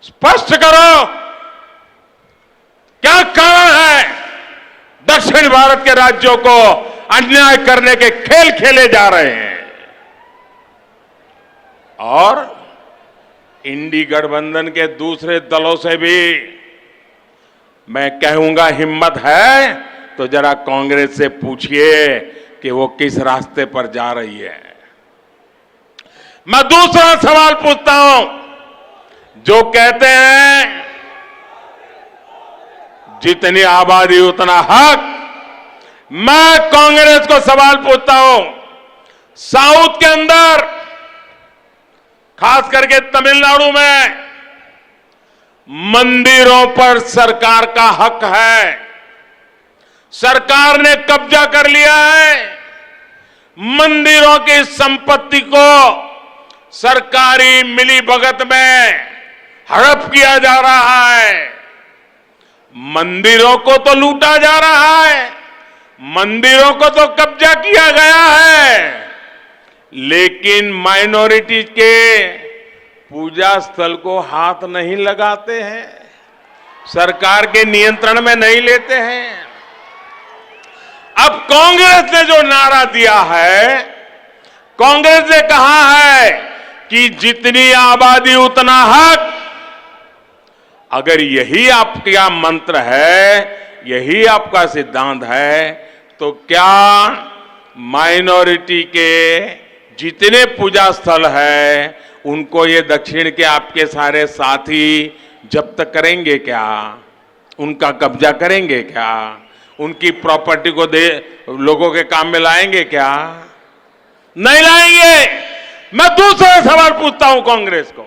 स्पष्ट करो, क्या कारण है दक्षिण भारत के राज्यों को अन्याय करने के खेल खेले जा रहे हैं। और इंडी गठबंधन के दूसरे दलों से भी मैं कहूंगा, हिम्मत है तो जरा कांग्रेस से पूछिए कि वो किस रास्ते पर जा रही है। मैं दूसरा सवाल पूछता हूं, जो कहते हैं जितनी आबादी उतना हक, मैं कांग्रेस को सवाल पूछता हूं, साउथ के अंदर खास करके तमिलनाडु में मंदिरों पर सरकार का हक है। सरकार ने कब्जा कर लिया है। मंदिरों की संपत्ति को सरकारी मिलीभगत में हड़प किया जा रहा है। मंदिरों को तो लूटा जा रहा है, मंदिरों को तो कब्जा किया गया है, लेकिन माइनॉरिटी के पूजा स्थल को हाथ नहीं लगाते हैं, सरकार के नियंत्रण में नहीं लेते हैं। अब कांग्रेस ने जो नारा दिया है, कांग्रेस ने कहा है कि जितनी आबादी उतना हक। अगर यही आपका मंत्र है, यही आपका सिद्धांत है, तो क्या माइनॉरिटी के जितने पूजा स्थल है उनको ये दक्षिण के आपके सारे साथी जब्त करेंगे क्या? उनका कब्जा करेंगे क्या? उनकी प्रॉपर्टी को लोगों के काम में लाएंगे क्या? नहीं लाएंगे। मैं दूसरा सवाल पूछता हूं कांग्रेस को,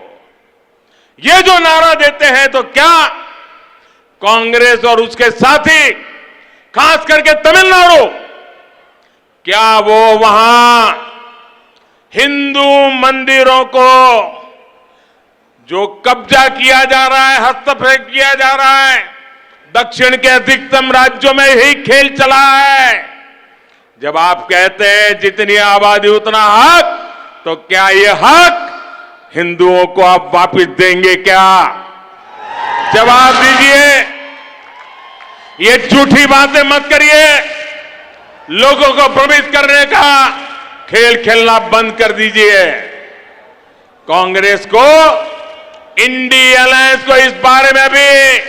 ये जो नारा देते हैं तो क्या कांग्रेस और उसके साथी, खास करके तमिलनाडु, क्या वो वहां हिंदू मंदिरों को जो कब्जा किया जा रहा है, हस्तक्षेप किया जा रहा है, दक्षिण के अधिकतम राज्यों में यही खेल चला है। जब आप कहते हैं जितनी आबादी उतना हक, तो क्या ये हक हिंदुओं को आप वापस देंगे क्या? जवाब दीजिए। ये झूठी बातें मत करिए। लोगों को भ्रमित करने का खेल खेलना बंद कर दीजिए। कांग्रेस को, इंडी अलायंस को इस बारे में भी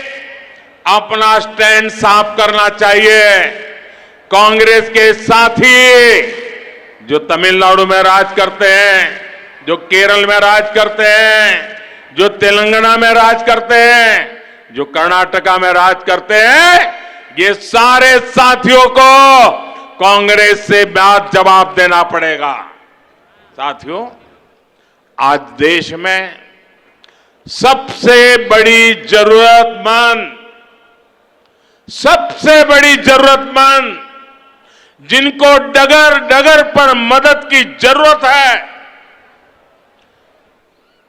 अपना स्टैंड साफ करना चाहिए। कांग्रेस के साथी जो तमिलनाडु में राज करते हैं, जो केरल में राज करते हैं, जो तेलंगाना में राज करते हैं, जो कर्नाटका में राज करते हैं, ये सारे साथियों को कांग्रेस से बात जवाब देना पड़ेगा। साथियों, आज देश में सबसे बड़ी जरूरतमंद जिनको डगर डगर पर मदद की जरूरत है,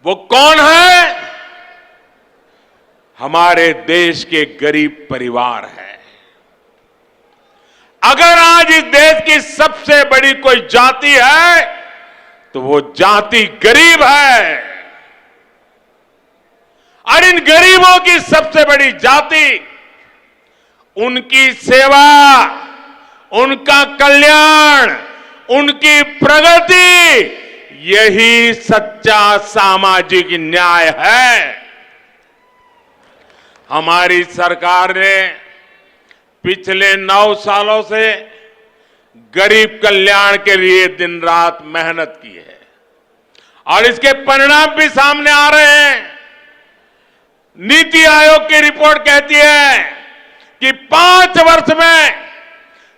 वो कौन है? हमारे देश के गरीब परिवार है। अगर आज इस देश की सबसे बड़ी कोई जाति है तो वो जाति गरीब है। और इन गरीबों की सबसे बड़ी जाति, उनकी सेवा, उनका कल्याण, उनकी प्रगति, यही सच्चा सामाजिक न्याय है। हमारी सरकार ने पिछले 9 सालों से गरीब कल्याण के लिए दिन रात मेहनत की है और इसके परिणाम भी सामने आ रहे हैं। नीति आयोग की रिपोर्ट कहती है कि 5 वर्ष में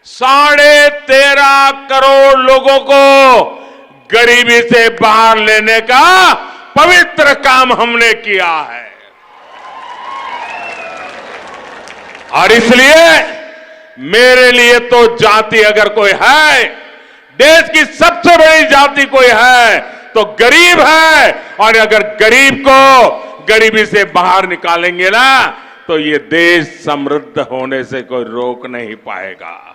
13.5 करोड़ लोगों को गरीबी से बाहर लेने का पवित्र काम हमने किया है। और इसलिए मेरे लिए तो जाति अगर कोई है, देश की सबसे बड़ी जाति कोई है तो गरीब है। और अगर गरीब को गरीबी से बाहर निकालेंगे ना, तो ये देश समृद्ध होने से कोई रोक नहीं पाएगा।